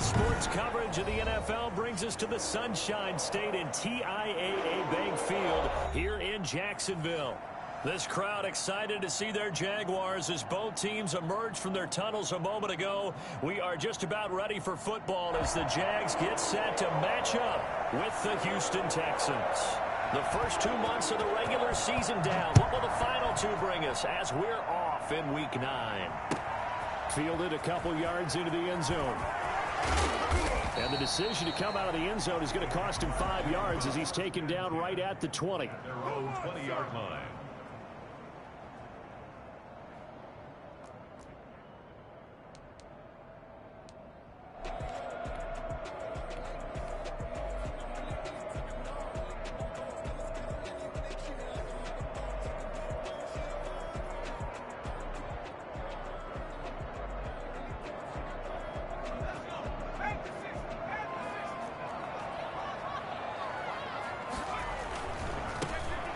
Sports coverage of the NFL brings us to the Sunshine State and TIAA Bank Field here in Jacksonville. This crowd excited to see their Jaguars as both teams emerge from their tunnels a moment ago. We are just about ready for football as the Jags get set to match up with the Houston Texans. The first 2 months of the regular season down. What will the final two bring us as we're off in Week 9? Fielded a couple yards into the end zone. And the decision to come out of the end zone is going to cost him 5 yards as he's taken down right at the 20. Their own 20-yard line.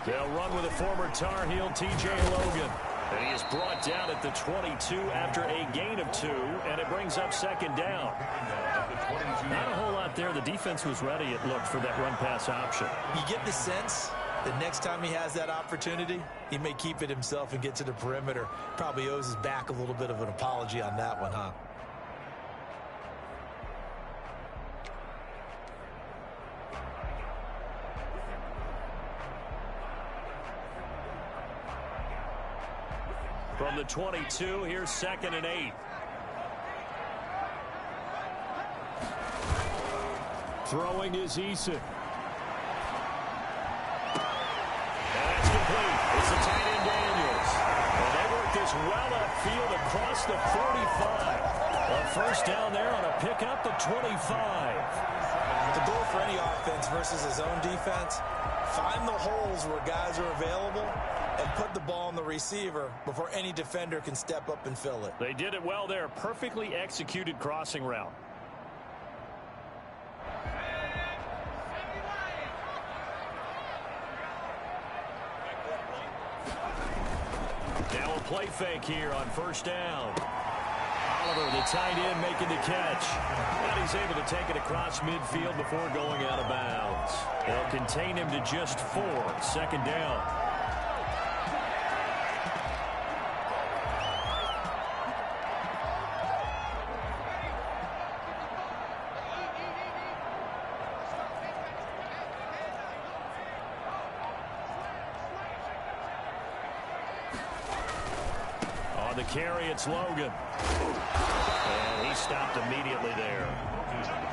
They'll run with a former Tar Heel, T.J. Logan. And he is brought down at the 22 after a gain of 2, and it brings up second down. Not a whole lot there. The defense was ready, it looked, for that run-pass option. You get the sense that next time he has that opportunity, he may keep it himself and get to the perimeter. Probably owes his back a little bit of an apology on that one, huh? From the 22, here's 2nd and 8. Throwing is Eason. And that's complete. It's the tight end Daniels. And they work this well upfield across the 45. A first down there on a pickup at 25. The goal for any offense versus his own defense, find the holes where guys are available and put the ball on the receiver before any defender can step up and fill it. They did it well there. Perfectly executed crossing route. Now a play fake here on first down. Oliver, the tight end, making the catch. And he's able to take it across midfield before going out of bounds. They'll contain him to just 4. Second down. On the carry, it's Logan. And he stopped immediately there.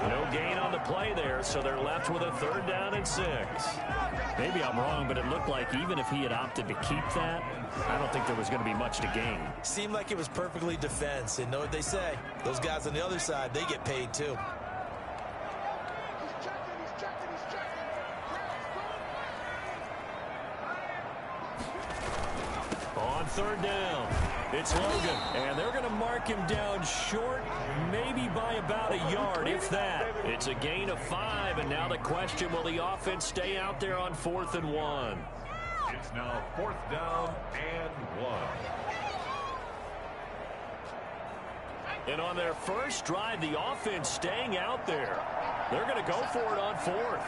No gain on the play there, so they're left with a 3rd down and 6. Maybe I'm wrong, but it looked like even if he had opted to keep that, I don't think there was going to be much to gain. Seemed like it was perfectly defense. And know what they say? Those guys on the other side, they get paid too. On 3rd down, it's Logan. And they're going to mark him down short, maybe by about a yard, if that. It's a gain of 5, and now the question, will the offense stay out there on 4th and 1? It's now 4th down and 1. And on their first drive, the offense staying out there. They're going to go for it on 4th.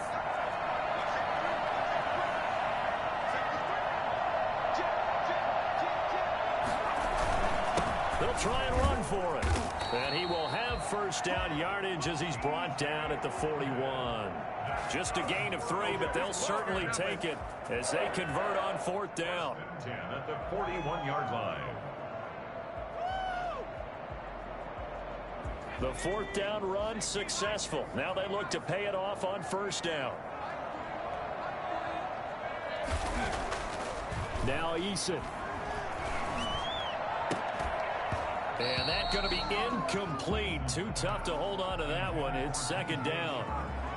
They'll try and run for it. And he will have first down yardage as he's brought down at the 41. Just a gain of 3, but they'll certainly take it as they convert on 4th down. 10 at the 41-yard line. The 4th down run successful. Now they look to pay it off on first down. Now Eason. And that's going to be incomplete. Too tough to hold on to that one. It's 2nd down.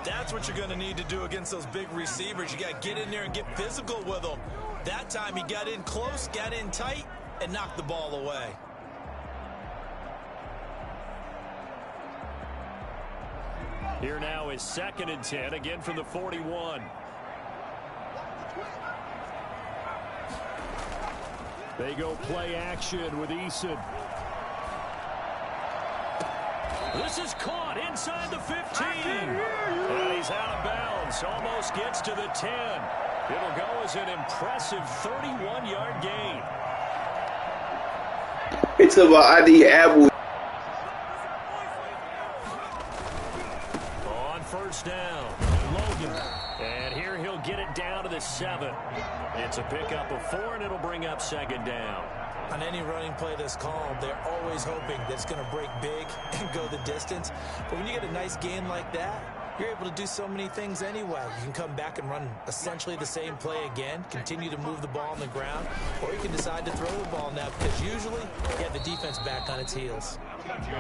That's what you're going to need to do against those big receivers. You got to get in there and get physical with them. That time he got in close, got in tight, and knocked the ball away. Here now is 2nd and 10, again from the 41. They go play action with Eason. This is caught inside the 15. And he's out of bounds. Almost gets to the 10. It'll go as an impressive 31-yard gain. It's about ID Apple. On first down, Logan. And here he'll get it down to the 7. It's a pickup of 4, and it'll bring up second down. On any running play that's called, they're always hoping that it's going to break big and go the distance. But when you get a nice gain like that, you're able to do so many things anyway. You can come back and run essentially the same play again, continue to move the ball on the ground, or you can decide to throw the ball now because usually you have the defense back on its heels.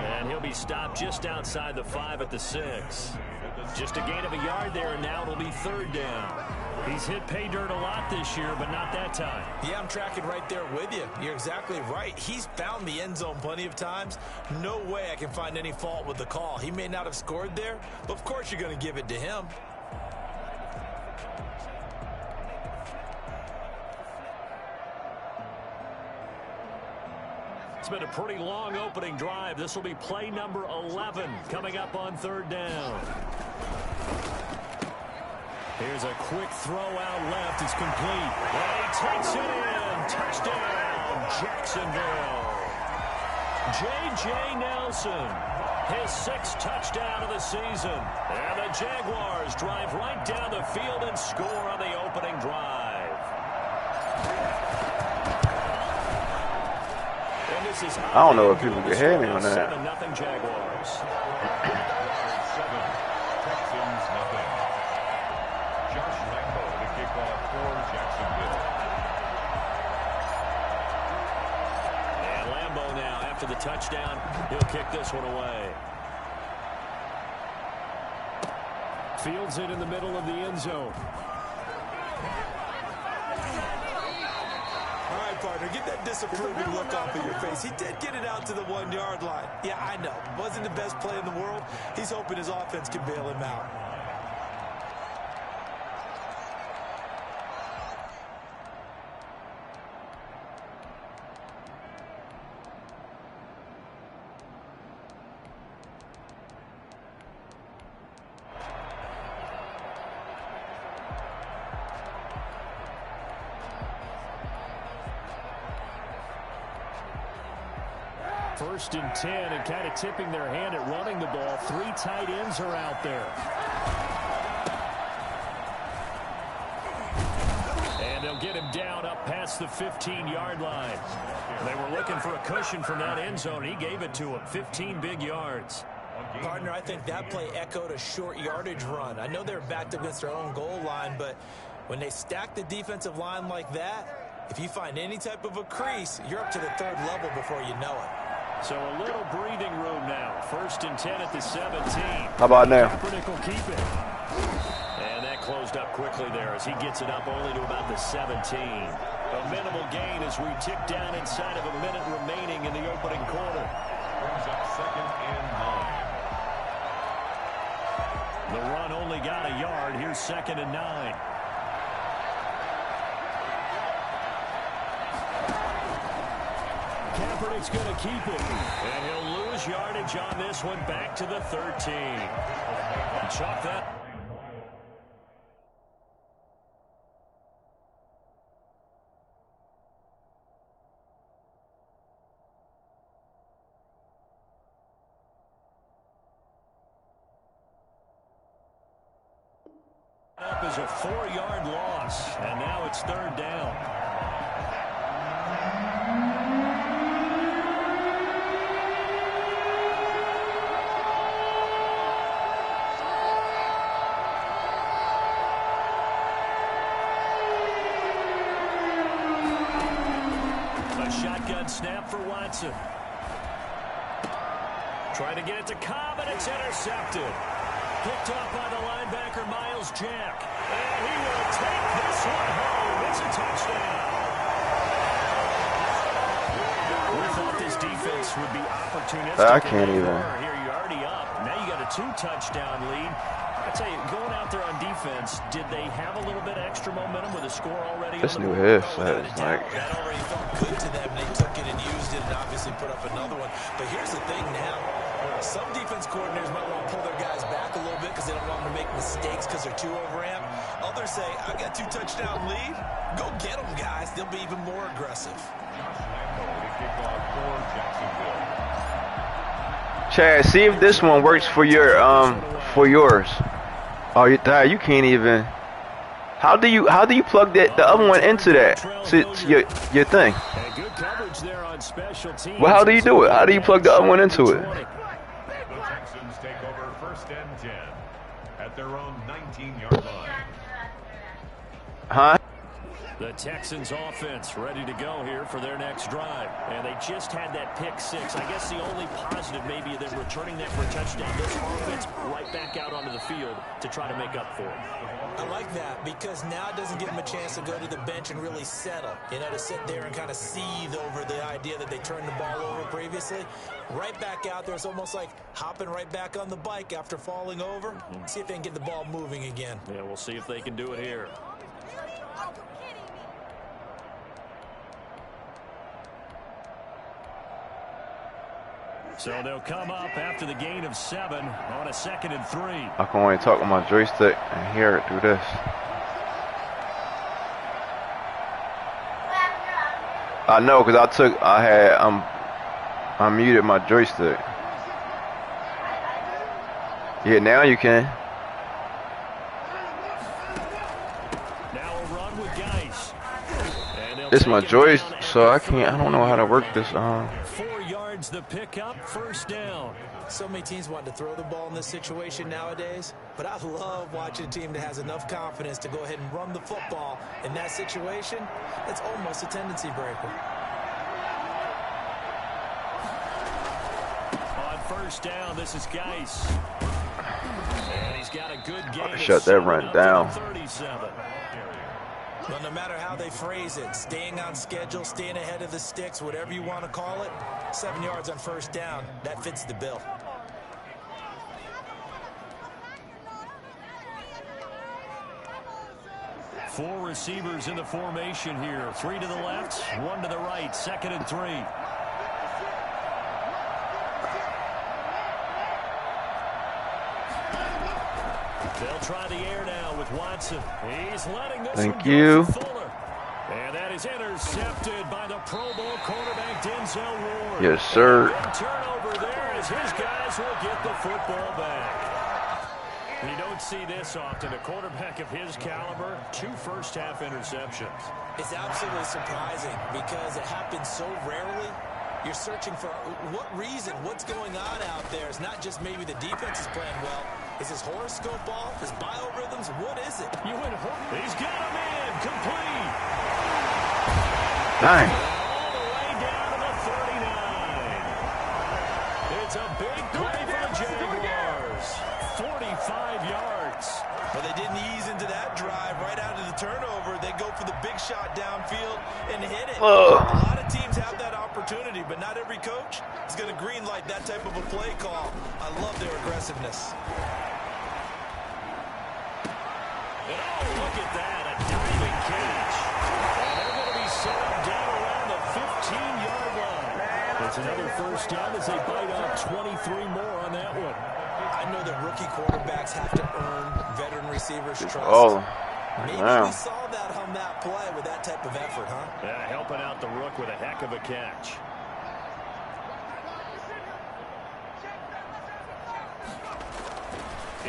And he'll be stopped just outside the 5 at the 6. Just a gain of a yard there, and now it'll be third down. He's hit pay dirt a lot this year, but not that time. Yeah, I'm tracking right there with you. You're exactly right. He's found the end zone plenty of times. No way I can find any fault with the call. He may not have scored there, but of course you're going to give it to him. It's been a pretty long opening drive. This will be play number 11 coming up on third down. Here's a quick throw out left. It's complete. And he takes it in. Touchdown, Jacksonville. J.J. Nelson, his 6th touchdown of the season. And the Jaguars drive right down the field and score on the opening drive. And this is I don't know if people can hear me on that. 7-0 Jaguars. Texans nothing. Josh Lambo to kick off for Jacksonville. And Lambo now, after the touchdown, he'll kick this one away. Fields it in the middle of the end zone. All right, partner, get that disapproving look off of your face. He did get it out to the 1-yard line. Yeah, I know. Wasn't the best play in the world. He's hoping his offense can bail him out. First and 10, and kind of tipping their hand at running the ball. 3 tight ends are out there. And they'll get him down up past the 15-yard line. They were looking for a cushion from that end zone. He gave it to him. 15 big yards. Partner, I think that play echoed a short yardage run. I know they're backed up against their own goal line, but when they stack the defensive line like that, if you find any type of a crease, you're up to the 3rd level before you know it. So a little breathing room now. First and 10 at the 17. How about now? Kaepernick will keep it. And that closed up quickly there as he gets it up only to about the 17. A minimal gain as we tick down inside of a minute remaining in the opening quarter. Brings up second and 9. The run only got a yard. Here's second and 9. Kaepernick's going to keep it. And he'll lose yardage on this one back to the 13. Chalk that. Up is a 4-yard loss. And now it's third down. Shotgun snap for Watson. Trying to get it to Cobb, and it's intercepted. Picked off by the linebacker, Miles Jack. And he will take this one home. It's a touchdown. We thought this defense would be opportunistic. I can't even. Here you're already up. Now you got a 2-touchdown lead. I tell you, going out there on defense, did they have a little bit extra momentum with a score already? This new headset is like. That already felt good to them. They took it and used it and obviously put up another one. But here's the thing now. Some defense coordinators might want to pull their guys back a little bit because they don't want them to make mistakes because they're too overamped. Others say, I got 2-touchdown lead. Go get them, guys. They'll be even more aggressive. Chad, see if this one works for your yours. Oh, you can't even. How do you plug the other one into that? It's your thing. Well, how do you do it? How do you plug the other one into it? The Texans take over 1st and 10 at their own 19-yard line. Huh? The Texans offense ready to go here for their next drive. And they just had that pick 6. I guess the only positive maybe them returning that for a touchdown. This offense right back out onto the field to try to make up for it. I like that because now it doesn't give them a chance to go to the bench and really settle. You know, to sit there and kind of seethe over the idea that they turned the ball over previously. Right back out there. It's almost like hopping right back on the bike after falling over. See if they can get the ball moving again. Yeah, we'll see if they can do it here. So they'll come up after the gain of 7 on a 2nd and 3. I can only talk with my joystick and hear it through this. I know because I muted my joystick. Yeah, now you can. Now a run with Geis. It's my joystick, so I don't know how to work this. 4 yards the pickup, 1st down. So many teams want to throw the ball in this situation nowadays, but I love watching a team that has enough confidence to go ahead and run the football in that situation. It's almost a tendency breaker. On 1st down, this is Geis. And he's got a good game. Shut that run down. 37. Well, no matter how they phrase it, staying on schedule, staying ahead of the sticks, whatever you want to call it, 7 yards on 1st down, that fits the bill. Four receivers in the formation here. 3 to the left, 1 to the right, 2nd and 3. They'll try the air now with Watson. He's letting this Thank one go you. for Fuller. And that is intercepted by the Pro Bowl quarterback Denzel Ward. Yes, sir. Big turnover there as his guys will get the football back. You don't see this often. A quarterback of his caliber, 2 first-half interceptions. It's absolutely surprising because it happens so rarely. You're searching for what reason, what's going on out there. It's not just maybe the defense is playing well. Is his horoscope off? His biorhythms? What is it? He's got him in. Complete. Dang. All the way down to the 39. It's a big play for the Jaguars. 45 yards. But they didn't ease into that drive right out of the turnover. They go for the big shot downfield and hit it. Ugh. A lot of teams have that opportunity, but not every coach is going to green light that type of a play call. I love their aggressiveness. And oh, look at that, a diving catch. And they're going to be set up down around the 15-yard line. It's another 1st down as they bite off 23 more on that one. I know that rookie quarterbacks have to earn veteran receivers' trust. Oh, Maybe wow. we saw that on that play with that type of effort, huh? Yeah, helping out the rook with a heck of a catch.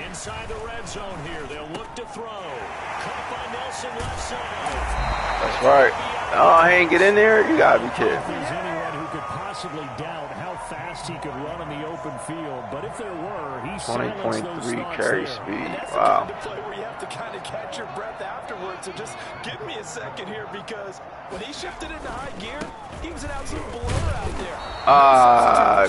Inside the red zone here, they'll look to throw. Caught by Nelson left side. That's right. Oh, he ain't get in there? You gotta be kidding. If there's anyone who could possibly doubt how fast he could run on the open field, but if there were, he silenced those 20.3 thoughts carry there. speed. And that's Wow. the kind of play where you have to kind of catch your breath afterwards. So just give me a second here because when he shifted into high gear, he was an absolute blur out there.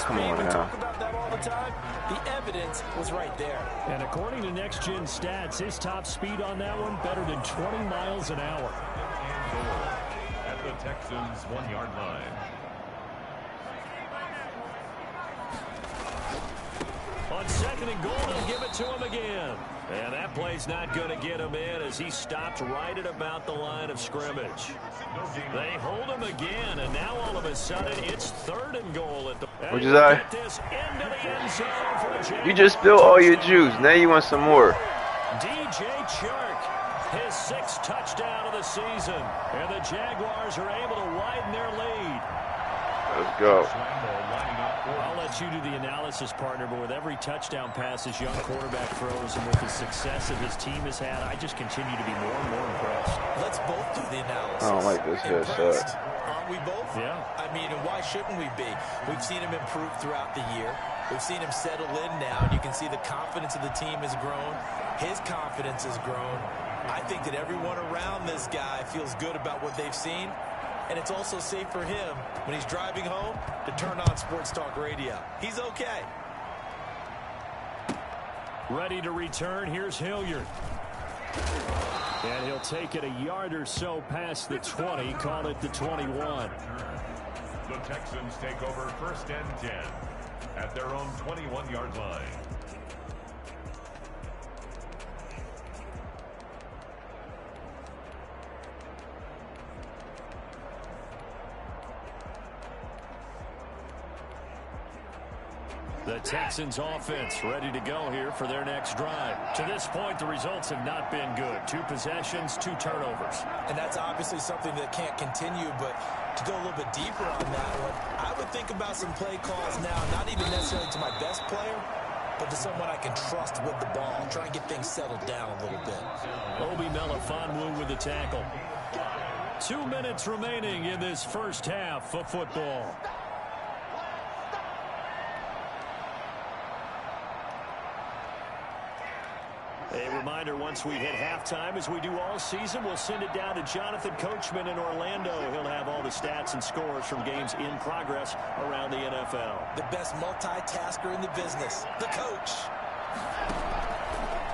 Come on We now. talk about that all the time. The evidence was right there. And according to Next Gen Stats, his top speed on that one better than 20 miles an hour. At the Texans' 1-yard line. On 2nd and goal, they'll give it to him again. And that play's not going to get him in as he stopped right at about the line of scrimmage. They hold him again, and now all of a sudden it's 3rd and goal at the... What'd you say? You just spilled all your juice. Now you want some more. DJ Chark, his 6th touchdown of the season. And the Jaguars are able to widen their lead. Let's go. I'll let you do the analysis, partner, but with every touchdown pass his young quarterback throws and with the success that his team has had, I just continue to be more and more impressed. Let's both do the analysis. I don't like this Impressed, aren't we both? Yeah. I mean, and why shouldn't we be? We've seen him improve throughout the year. We've seen him settle in now, and you can see the confidence of the team has grown. His confidence has grown. I think that everyone around this guy feels good about what they've seen. And it's also safe for him when he's driving home to turn on Sports Talk Radio. He's okay. Ready to return. Here's Hilliard. And he'll take it a yard or so past the 20. Call it the 21. The Texans take over 1st and 10 at their own 21-yard line. The Texans offense ready to go here for their next drive. To this point, the results have not been good. 2 possessions, 2 turnovers. And that's obviously something that can't continue, but to go a little bit deeper on that one, I would think about some play calls now, not even necessarily to my best player, but to someone I can trust with the ball. Try and get things settled down a little bit. Obi Melifonwu with the tackle. 2 minutes remaining in this first half of football. A reminder, once we hit halftime, as we do all season, we'll send it down to Jonathan Coachman in Orlando. He'll have all the stats and scores from games in progress around the NFL. The best multitasker in the business, the coach.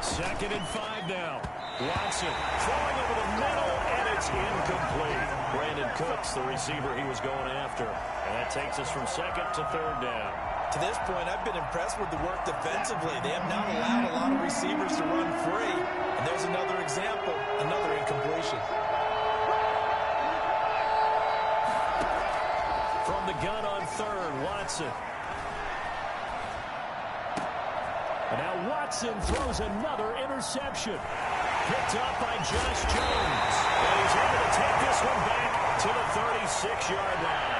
2nd and 5 now. Watson throwing over the middle, and it's incomplete. Brandon Cooks, the receiver he was going after. And that takes us from 2nd to 3rd down. To this point, I've been impressed with the work defensively. They have not allowed a lot of receivers to run free. And there's another example, another incompletion. From the gun on 3rd, Watson. And now Watson throws another interception. Picked up by Josh Jones. And he's able to take this one back to the 36-yard line.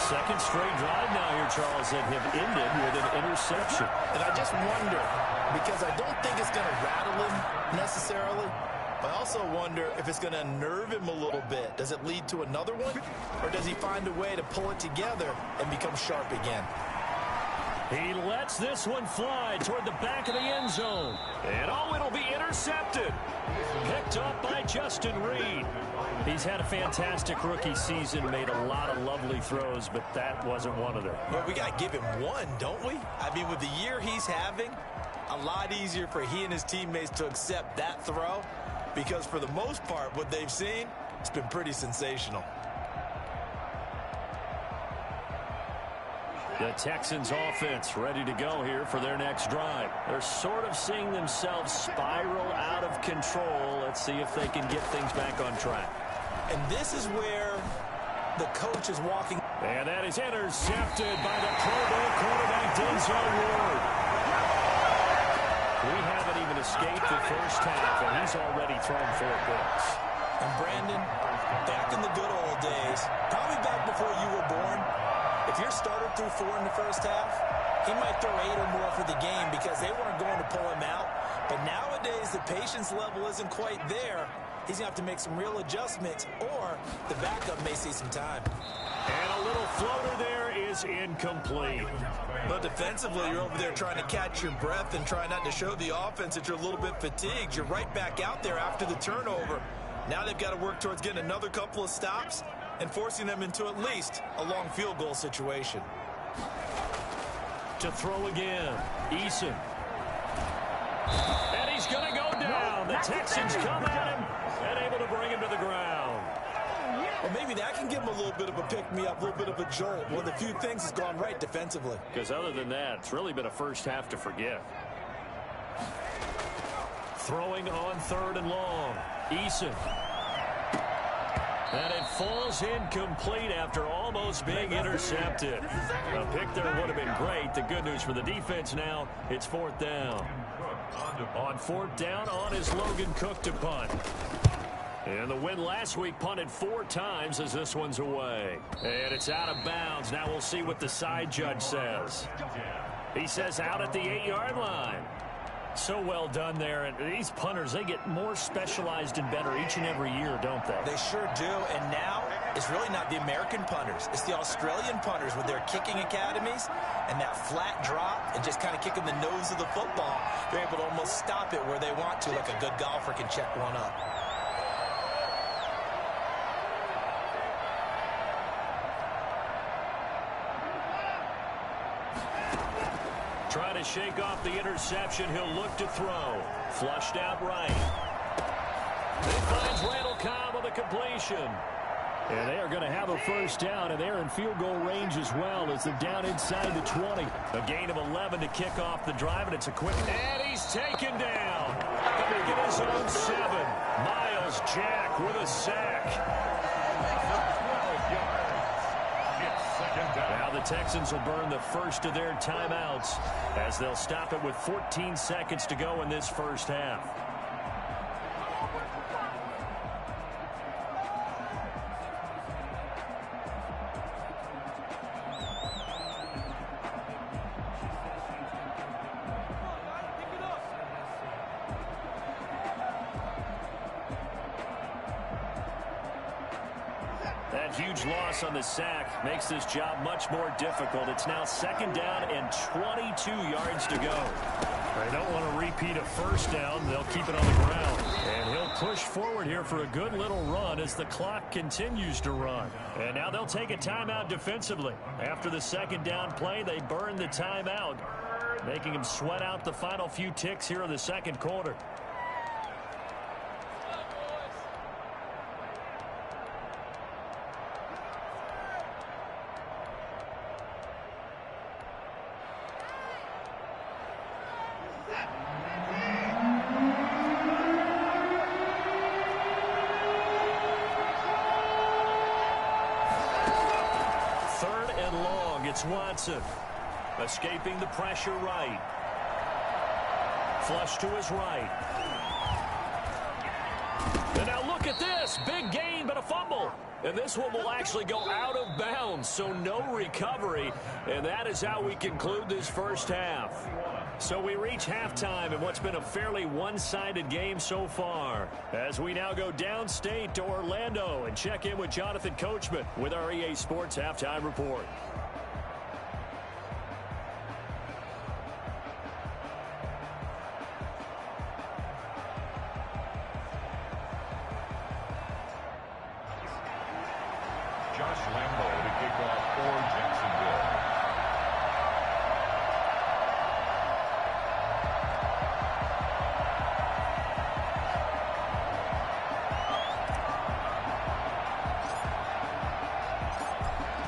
2nd straight drive now here, Charles, that have ended with an interception. And I just wonder, because I don't think it's going to rattle him necessarily, but I also wonder if it's going to unnerve him a little bit. Does it lead to another one? Or does he find a way to pull it together and become sharp again? He lets this one fly toward the back of the end zone. And it'll be intercepted. Picked up by Justin Reed. He's had a fantastic rookie season, made a lot of lovely throws, but that wasn't one of them. Well, we got to give him one, don't we? I mean, with the year he's having, a lot easier for he and his teammates to accept that throw, because for the most part, what they've seen, it's been pretty sensational. The Texans offense ready to go here for their next drive. They're sort of seeing themselves spiral out of control. Let's see if they can get things back on track. And this is where the coach is walking. And that is intercepted by the Pro Bowl quarterback, Denzel Ward. We haven't even escaped the first half, and he's already thrown 4 picks. And Brandon, back in the good old days, probably back before you were born, if your starter threw 4 in the first half, he might throw 8 or more for the game because they weren't going to pull him out. But nowadays, the patience level isn't quite there. He's going to have to make some real adjustments, or the backup may see some time. And a little floater there is incomplete. But defensively, you're over there trying to catch your breath and try not to show the offense that you're a little bit fatigued. You're right back out there after the turnover. Now they've got to work towards getting another couple of stops and forcing them into at least a long field goal situation. To throw again, Eason. And he's going to go down. The Texans come at him and able to bring him to the ground. Well, maybe that can give him a little bit of a pick-me-up, a little bit of a jolt. One of the few things has gone right defensively. Because other than that, it's really been a first half to forget. Throwing on 3rd and long. Eason. And it falls incomplete after almost being intercepted. A pick there would have been great. The good news for the defense now, it's 4th down. On 4th down, on is Logan Cook to punt. And the win last week punted 4 times as this one's away. And it's out of bounds. Now we'll see what the side judge says. He says out at the 8-yard line. So well done there. And these punters, they get more specialized and better each and every year, don't they? They sure do. And now it's really not the American punters. It's the Australian punters with their kicking academies and that flat drop and just kind of kicking the nose of the football. They're able to almost stop it where they want to, like a good golfer can check one up. Trying to shake off the interception. He'll look to throw. Flushed out right. He finds Randall Cobb with a completion. And they are going to have a first down, and they're in field goal range as well as they're down inside the 20. A gain of 11 to kick off the drive, and it's a quick. And he's taken down. Making his own 7. Myles Jack with a sack. Now the Texans will burn the first of their timeouts as they'll stop it with 14 seconds to go in this first half. That huge loss on the sack makes this job much more difficult. It's now 2nd down and 22 yards to go. They don't want to repeat a first down. They'll keep it on the ground. And he'll push forward here for a good little run as the clock continues to run. And now they'll take a timeout defensively. After the 2nd down play, they burn the timeout, making him sweat out the final few ticks here in the 2nd quarter. It's Watson, escaping the pressure right. Flush to his right. And now look at this. Big gain, but a fumble. And this one will actually go out of bounds, so no recovery. And that is how we conclude this first half. So we reach halftime in what's been a fairly one-sided game so far. As we now go downstate to Orlando and check in with Jonathan Coachman with our EA Sports Halftime Report. Josh Lambo to kick off for Jacksonville.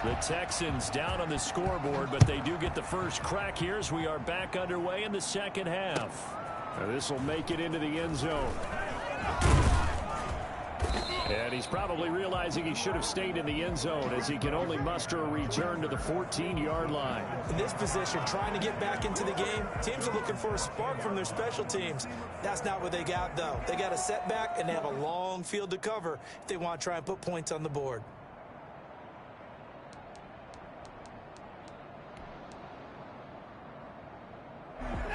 The Texans down on the scoreboard, but they do get the first crack here as we are back underway in the 2nd half. Now this will make it into the end zone. And he's probably realizing he should have stayed in the end zone as he can only muster a return to the 14-yard line. In this position, trying to get back into the game, teams are looking for a spark from their special teams. That's not what they got, though. They got a setback, and they have a long field to cover if they want to try and put points on the board.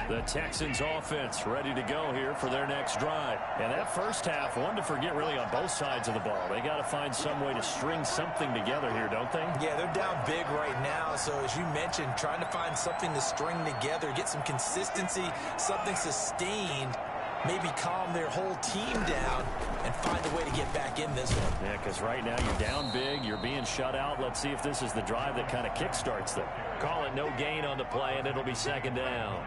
The Texans offense ready to go here for their next drive. And that first half, one to forget really on both sides of the ball. They got to find some way to string something together here, don't they? Yeah, they're down big right now. So as you mentioned, trying to find something to string together, get some consistency, something sustained, maybe calm their whole team down and find a way to get back in this one. Yeah, because right now you're down big, you're being shut out. Let's see if this is the drive that kind of kickstarts them. Call it no gain on the play, and it'll be 2nd down.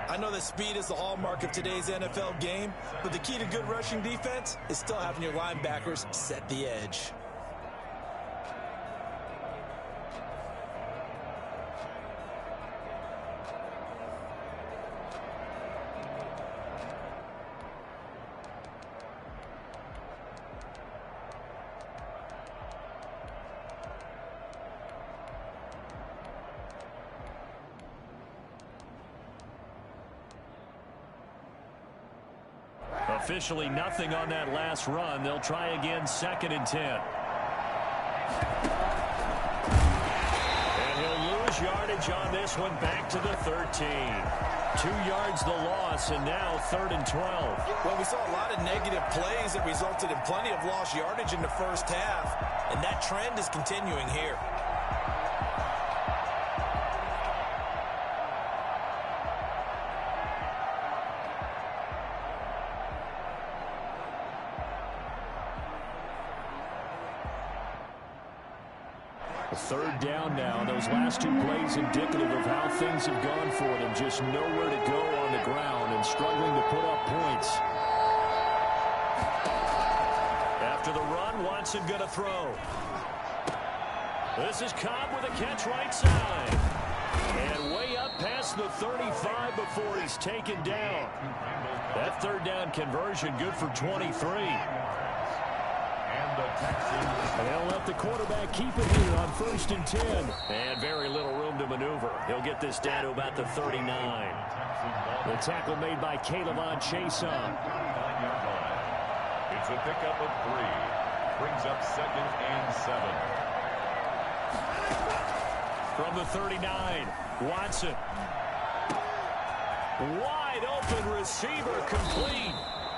I know that speed is the hallmark of today's NFL game, but the key to good rushing defense is still having your linebackers set the edge. Officially nothing on that last run. They'll try again, 2nd and 10. And he'll lose yardage on this one, back to the 13. 2 yards the loss, and now 3rd and 12. Well, we saw a lot of negative plays that resulted in plenty of lost yardage in the first half, and that trend is continuing here. Third down now. Those last 2 plays indicative of how things have gone for them. Just nowhere to go on the ground and struggling to put up points. After the run, Watson going to throw. This is Cobb with a catch right side. And way up past the 35 before he's taken down. That 3rd down conversion good for 23. They'll let the quarterback keep it here on 1st and 10. And very little room to maneuver. He'll get this down to about the 39. The tackle made by K'Lavon Chaisson. It's a pickup of 3. Brings up 2nd and 7. From the 39, Watson. Wide open receiver, complete.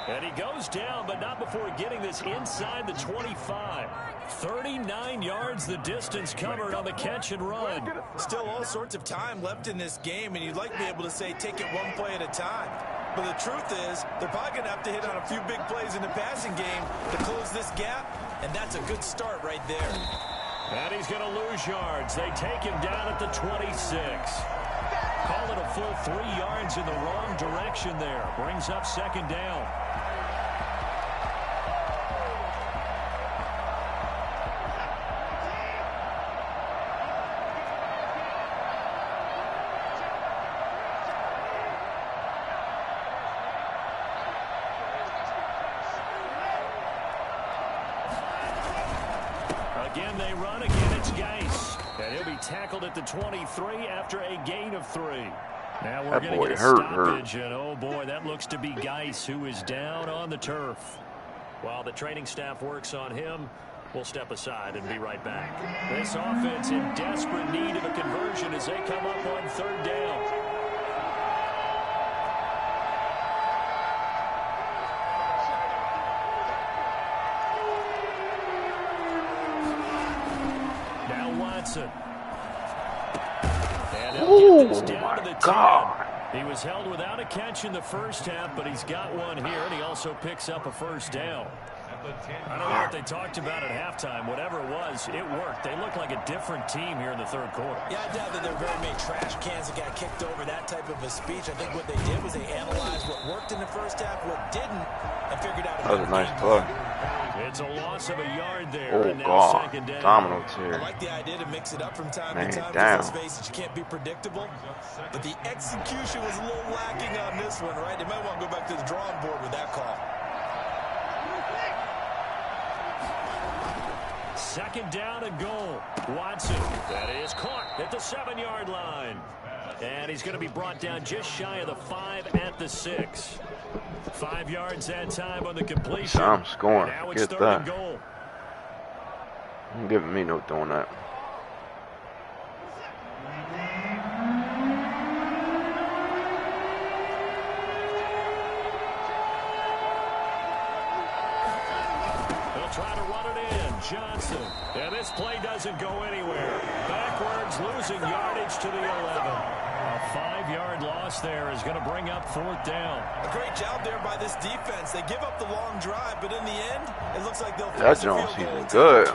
And he goes down, but not before getting this inside the 25. 39 yards the distance covered on the catch and run. Still all sorts of time left in this game, and you'd like to be able to say take it one play at a time. But the truth is, they're probably going to have to hit on a few big plays in the passing game to close this gap, and that's a good start right there. And he's going to lose yards. They take him down at the 26. Call it a full 3 yards in the wrong direction there. Brings up 2nd down. Again, they run. Again, it's Geis. And he'll be tackled at the 23 after a gain of 3. Now we're going to get a stoppage. And, oh, boy, that looks to be Geis, who is down on the turf. While the training staff works on him, we'll step aside and be right back. This offense in desperate need of a conversion as they come up on 3rd down. Oh, my God. He was held without a catch in the first half, but he's got one here, and he also picks up a 1st down. I don't know what they talked about at halftime. Whatever it was, it worked. They look like a different team here in the 3rd quarter. Yeah, I doubt that there were very many trash cans that got kicked over, that type of a speech. I think what they did was they analyzed what worked in the first half, what didn't, and figured out. That was a nice play. It's a loss of a yard there. Oh, God. Domino tear. I like the idea to mix it up from time to time. Let's face it, you can't be predictable. But the execution was a little lacking on this one, right? They might want to go back to the drawing board with that call. 2nd down and goal. Watson. That is caught at the 7-yard line. And he's going to be brought down just shy of the 5 at the 6. 5 yards that time on the completion. I'm scoring. Now it's Get 3rd that. and goal. Don't give me no doing that. They'll try to run it in. Johnson. And this play doesn't go anywhere. Backwards, losing yardage to the 11. A 5-yard loss there is going to bring up 4th down. A great job there by this defense. They give up the long drive, but in the end, it looks like they'll That Jones even good.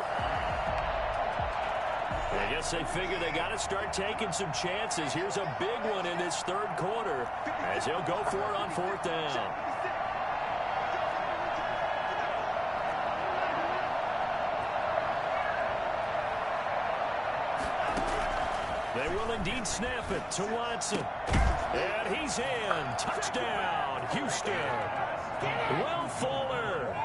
I guess they figure they got to start taking some chances. Here's a big one in this 3rd quarter as he'll go for it on 4th down. They will indeed snap it to Watson. And he's in. Touchdown, Houston. Will Fuller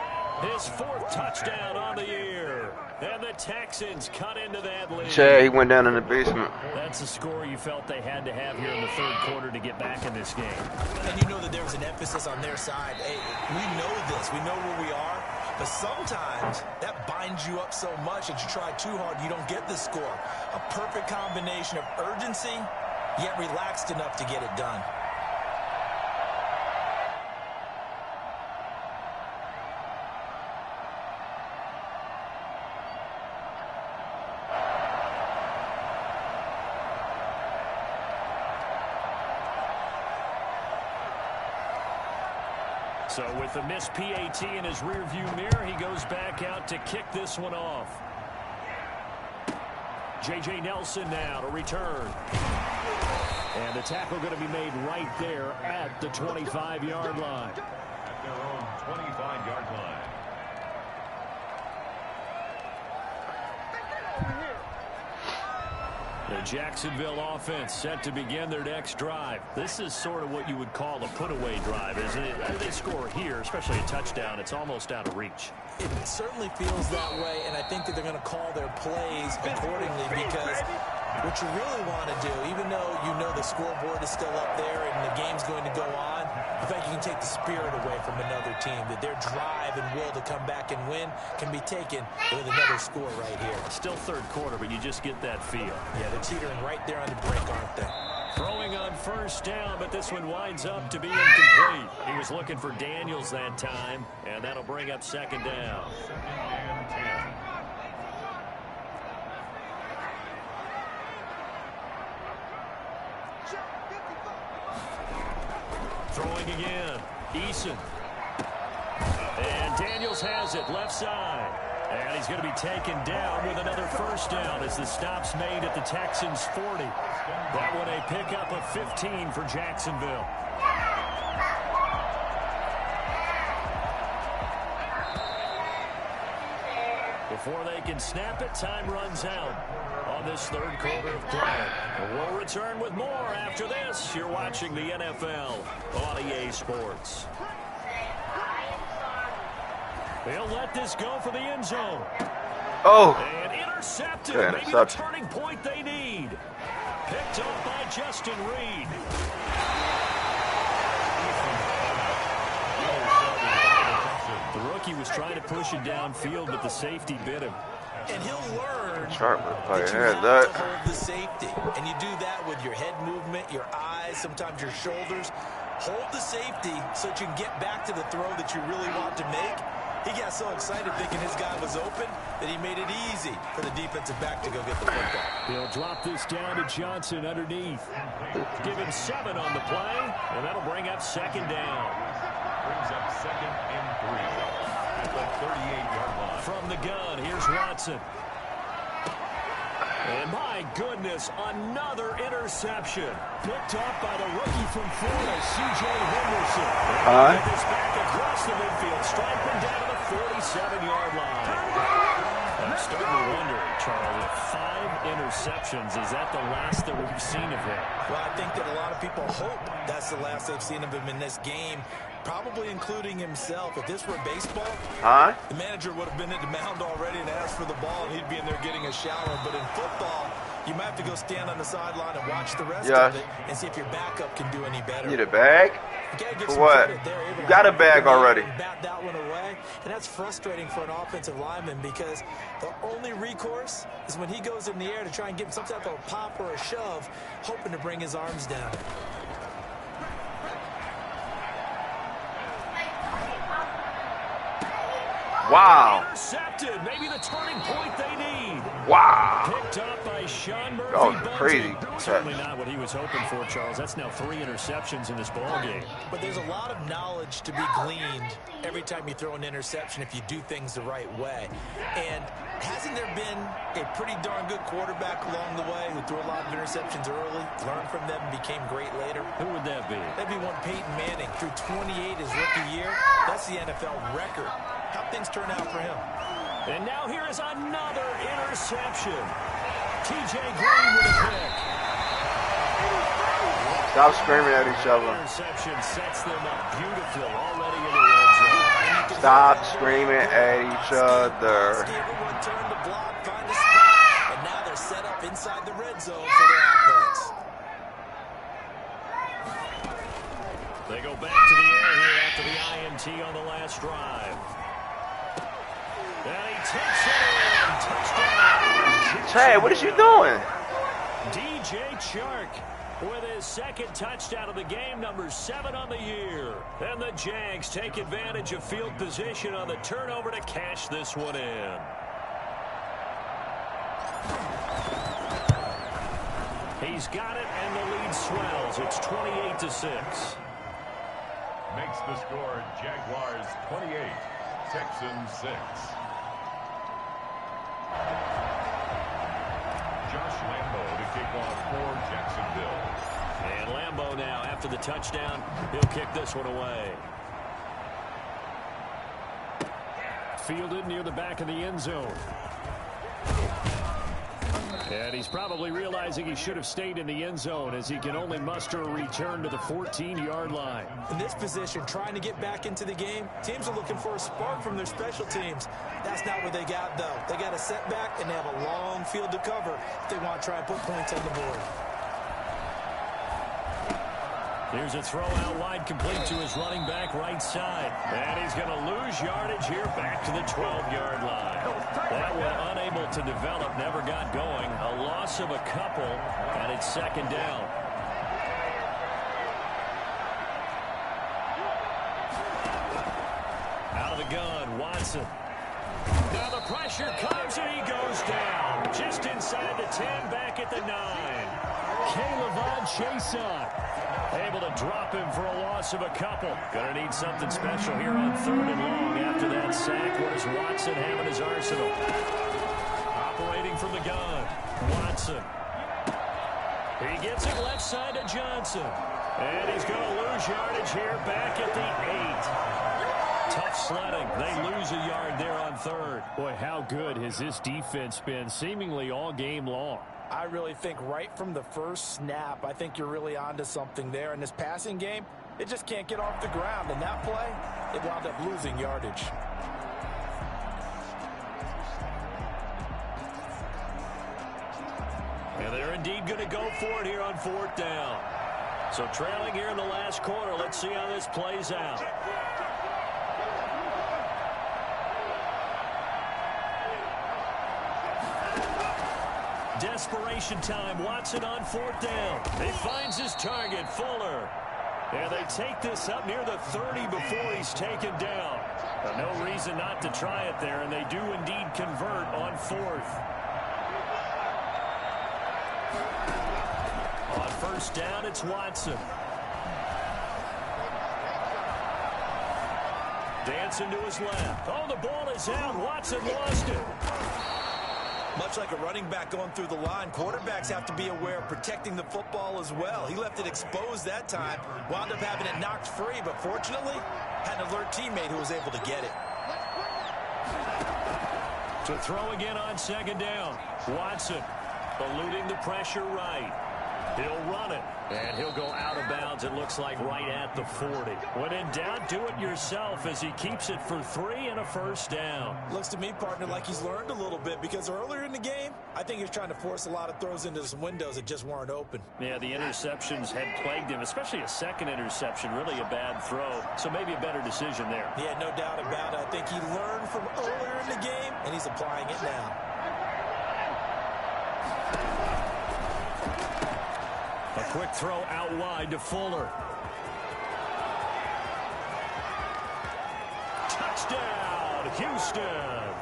His 4th touchdown on the year. And the Texans cut into that lead. Chad, he went down in the basement. That's a score you felt they had to have here in the 3rd quarter to get back in this game. And you know that there was an emphasis on their side. Hey, we know this. We know where we are. But sometimes that binds you up so much that you try too hard, you don't get the score. A perfect combination of urgency, yet relaxed enough to get it done. So with the missed PAT in his rearview mirror, he goes back out to kick this one off. J.J. Nelson now to return. And the tackle going to be made right there at the 25-yard line. At their own 25-yard line. The Jacksonville offense set to begin their next drive. This is sort of what you would call a put-away drive, isn't it? If they score here, especially a touchdown, it's almost out of reach. It certainly feels that way, and I think that they're going to call their plays accordingly because what you really want to do, even though you know the scoreboard is still up there and the game's going to go on, I think you can take the spirit away from another team, that their drive and will to come back and win can be taken with another score right here. Still 3rd quarter, but you just get that feel. Yeah, they're teetering right there on the brink, aren't they? Throwing on 1st down, but this one winds up to be incomplete. He was looking for Daniels that time, and that'll bring up 2nd down. 2nd and 10. Throwing again. Eason. And Daniels has it left side. And he's going to be taken down with another 1st down as the stop's made at the Texans' 40. That one a pickup of 15 for Jacksonville. Before they can snap it, time runs out on this 3rd quarter of play. We'll return with more after this. You're watching the NFL on EA Sports. They'll let this go for the end zone. Oh. And intercepted. Okay, Maybe the turning point they need. Picked up by Justin Reed. The rookie was trying to push it downfield, but the safety bit him. And he'll learn Sharp that you had have that. to hold the safety. And you do that with your head movement, your eyes, sometimes your shoulders. Hold the safety so that you can get back to the throw that you really want to make. He got so excited thinking his guy was open that he made it easy for the defensive back to go get the football. He'll drop this down to Johnson underneath. Give him 7 on the play, and that'll bring up 2nd down. Brings up 2nd and 3 at the 38-yard line. From the gun, here's Watson. And my goodness, another interception. Picked off by the rookie from Florida, C.J. Henderson. And this back across the midfield, striping down to the 47-yard line. I'm starting to wonder, Charles, if 5 interceptions, is that the last that we've seen of him? Well, I think that a lot of people hope that's the last they've seen of him in this game, probably including himself. If this were baseball, the manager would have been at the mound already and asked for the ball, and he'd be in there getting a shower. But in football, you might have to go stand on the sideline and watch the rest of it and see if your backup can do any better. Need a bag? For what? You got a bag already. Bat that one away, and that's frustrating for an offensive lineman because the only recourse is when he goes in the air to try and get some type of a pop or a shove, hoping to bring his arms down. Wow. Intercepted. Maybe the turning point they need. Wow. Picked up by Sean Murphy. Oh, crazy. Certainly not what he was hoping for, Charles. That's now 3 interceptions in this ball game. But there's a lot of knowledge to be gleaned every time you throw an interception if you do things the right way. And hasn't there been a pretty darn good quarterback along the way who threw a lot of interceptions early, learned from them, and became great later? Who would that be? That'd be one Peyton Manning. Threw 28 his rookie year. That's the NFL record. How'd things turn out for him? And now here is another interception. T.J. Green with a pick. Stop screaming at each other. Interception sets them up beautifully already in the red zone. And you Stop screaming at each other. Everyone turned to block, find a spot, and now they're set up inside the red zone for their offense. They go back to the air here after the INT on the last drive. And he takes it in. Touchdown. Chad, what is you doing? DJ Chark with his second touchdown of the game, number 7 on the year. And the Jags take advantage of field position on the turnover to cash this one in. He's got it, and the lead swells. It's 28-6. Makes the score Jaguars 28, Texans 6. Josh Lambo to kick off for Jacksonville. And Lambo now, after the touchdown, he'll kick this one away. Fielded near the back of the end zone. And he's probably realizing he should have stayed in the end zone as he can only muster a return to the 14-yard line. In this position, trying to get back into the game, teams are looking for a spark from their special teams. That's not what they got, though. They got a setback, and they have a long field to cover if they want to try and put points on the board. Here's a throw out wide, complete to his running back right side. And he's going to lose yardage here back to the 12-yard line. That one unable to develop, never got going. A loss of a couple, and it's second down. Out of the gun, Watson. Now the pressure comes, and he goes down. Just inside the 10, back at the 9. K'Lavon Chaisson able to drop him for a loss of a couple. Gonna need something special here on 3rd and long after that sack. What does Watson have in his arsenal? Operating from the gun. Watson. He gets it left side to Johnson. And he's going to lose yardage here back at the 8. Tough sledding. They lose a yard there on 3rd. Boy, how good has this defense been seemingly all game long? I really think right from the first snap, I think you're really onto something there. In this passing game, it just can't get off the ground. And that play, it wound up losing yardage. And they're indeed going to go for it here on 4th down. So trailing here in the last quarter. Let's see how this plays out. Desperation time. Watson on 4th down. He finds his target, Fuller. And they take this up near the 30 before he's taken down. But no reason not to try it there, and they do indeed convert on 4th. On 1st down, it's Watson. Dancing to his left. Oh, the ball is out. Watson lost it. Much like a running back going through the line, quarterbacks have to be aware of protecting the football as well. He left it exposed that time, wound up having it knocked free, but fortunately, had an alert teammate who was able to get it. To throw again on 2nd down. Watson eluding the pressure right. He'll run it, and he'll go out of bounds, it looks like, right at the 40. When in doubt, do it yourself as he keeps it for 3 and a 1st down. Looks to me, partner, like he's learned a little bit because earlier in the game, I think he was trying to force a lot of throws into some windows that just weren't open. Yeah, the interceptions had plagued him, especially a second interception, really a bad throw. So maybe a better decision there. Yeah, no doubt about it. I think he learned from earlier in the game, and he's applying it now. A quick throw out wide to Fuller. Touchdown, Houston.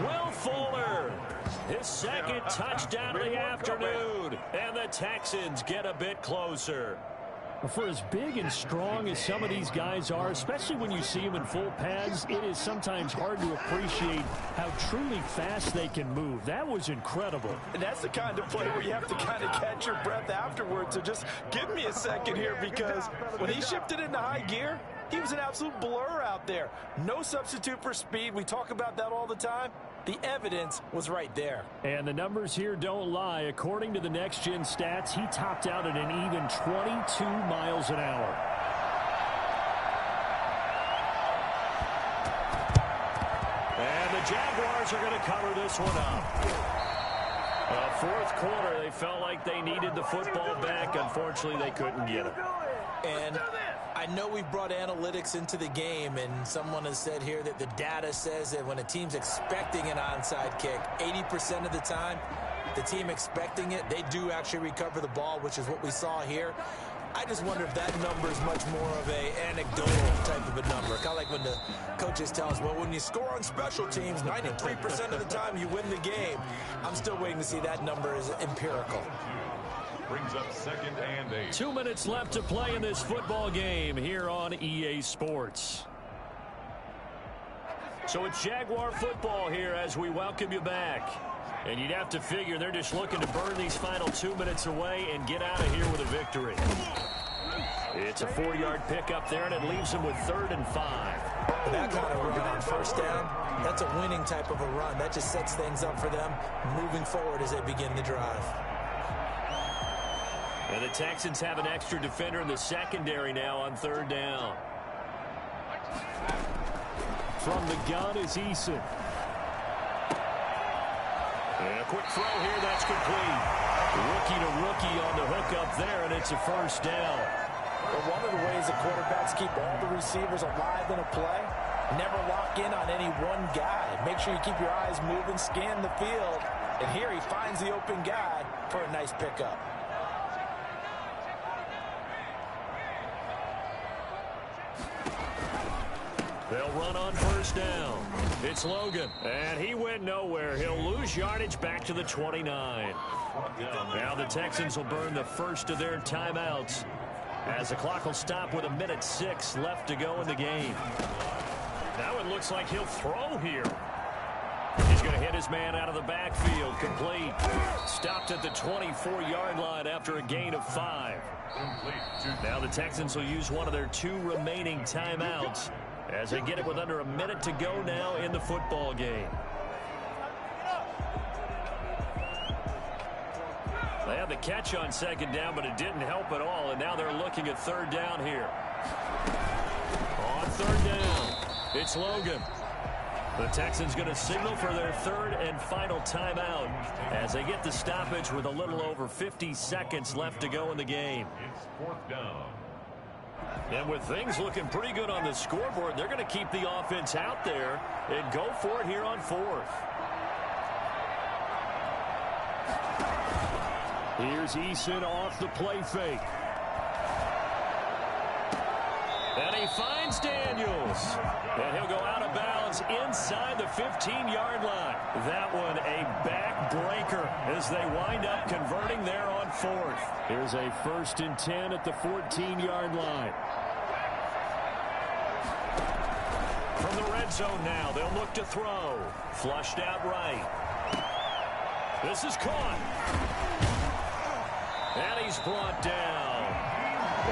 Will Fuller, his second touchdown of the afternoon. And the Texans get a bit closer. For as big and strong as some of these guys are, especially when you see them in full pads, it is sometimes hard to appreciate how truly fast they can move. That was incredible. And that's the kind of play where you have to kind of catch your breath afterwards. So just give me a second here, because when he shifted into high gear, he was an absolute blur out there. No substitute for speed. We talk about that all the time. The evidence was right there. And the numbers here don't lie. According to the Next Gen stats, he topped out at an even 22 miles an hour. the Jaguars are going to cover this one up. Fourth quarter, they felt like they needed the football back. Unfortunately, they couldn't get it. And I know we brought analytics into the game, and someone has said here that the data says that when a team's expecting an onside kick, 80% of the time, the team expecting it, they do actually recover the ball, which is what we saw here. I just wonder if that number is much more of an anecdotal type of a number. Kind of like when the coaches tell us, well, when you score on special teams, 93% of the time you win the game. I'm still waiting to see that number is empirical. Brings up 2nd and 8. 2 minutes left to play in this football game here on EA Sports. So it's Jaguar football here as we welcome you back. And you'd have to figure they're just looking to burn these final 2 minutes away and get out of here with a victory. It's a 4-yard pickup there, and it leaves them with 3rd and 5. That kind of run on first down, that's a winning type of a run. That just sets things up for them moving forward as they begin the drive. And the Texans have an extra defender in the secondary now on 3rd down. From the gun is Eason. And a quick throw here, that's complete. Rookie to rookie on the hook up there, and it's a 1st down. Well, one of the ways the quarterbacks keep all the receivers alive in a play, never lock in on any one guy. Make sure you keep your eyes moving, scan the field, and here he finds the open guy for a nice pickup. They'll run on 1st down. It's Logan, and he went nowhere. He'll lose yardage back to the 29. Now the Texans will burn the first of their timeouts as the clock will stop with 1:06 left to go in the game. Now it looks like he'll throw here. He's going to hit his man out of the backfield. Complete. Stopped at the 24-yard line after a gain of 5. Now the Texans will use one of their 2 remaining timeouts as they get it with under a minute to go now in the football game. They had the catch on 2nd down, but it didn't help at all, and now they're looking at 3rd down here. On 3rd down, it's Logan. The Texans going to signal for their 3rd and final timeout as they get the stoppage with a little over 50 seconds left to go in the game. It's 4th down. And with things looking pretty good on the scoreboard, they're going to keep the offense out there and go for it here on 4th. Here's Eason off the play fake. And he finds Daniels. And he'll go out of bounds inside the 15-yard line. That one a backbreaker as they wind up converting there on 4th. Here's a 1st and 10 at the 14-yard line. From the red zone now, they'll look to throw. Flushed out right. This is caught. And he's brought down.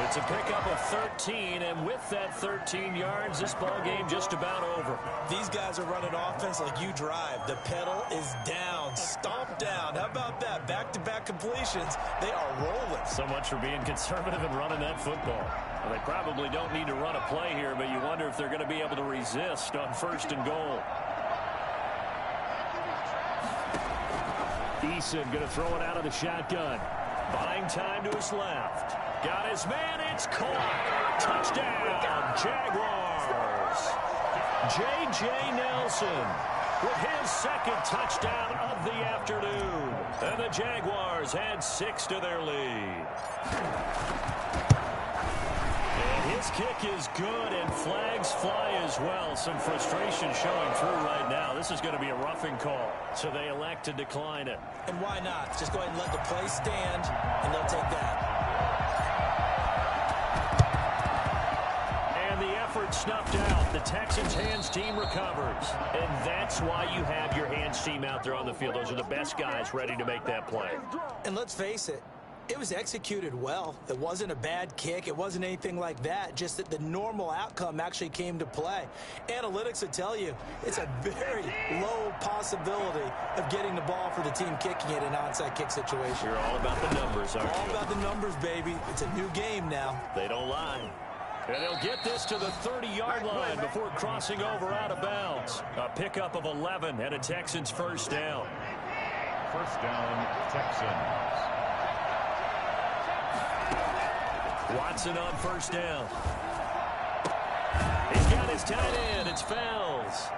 It's a pickup of 13, and with that 13 yards, this ball game just about over. These guys are running offense like you drive. The pedal is down, stomped down. How about that? Back-to-back completions. They are rolling. So much for being conservative and running that football. Well, they probably don't need to run a play here, but you wonder if they're going to be able to resist on 1st and goal. Eason going to throw it out of the shotgun. Buying time to his left. Got his man. It's caught. Touchdown, Jaguars. J.J. Nelson with his 2nd touchdown of the afternoon. And the Jaguars add 6 to their lead. And his kick is good, and flags fly as well. Some frustration showing through right now. This is going to be a roughing call, so they elect to decline it. And why not? Just go ahead and let the play stand, and they'll take that. And the effort snuffed out. The Texans' hands team recovers. And that's why you have your hands team out there on the field. Those are the best guys ready to make that play. And let's face it, it was executed well. It wasn't a bad kick. It wasn't anything like that. Just that the normal outcome actually came to play. Analytics would tell you it's a very low possibility of getting the ball for the team kicking it in an onside kick situation. You're all about the numbers, aren't you? All about the numbers, baby. It's a new game now. They don't lie. And he'll get this to the 30-yard line before crossing over out of bounds. A pickup of 11 and a Texans first down. First down, Texans. Watson on first down. He's got his tight end. It's Fells.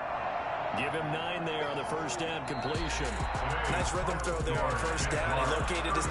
Give him 9 there on the first down completion. Nice rhythm throw there on first down. He located his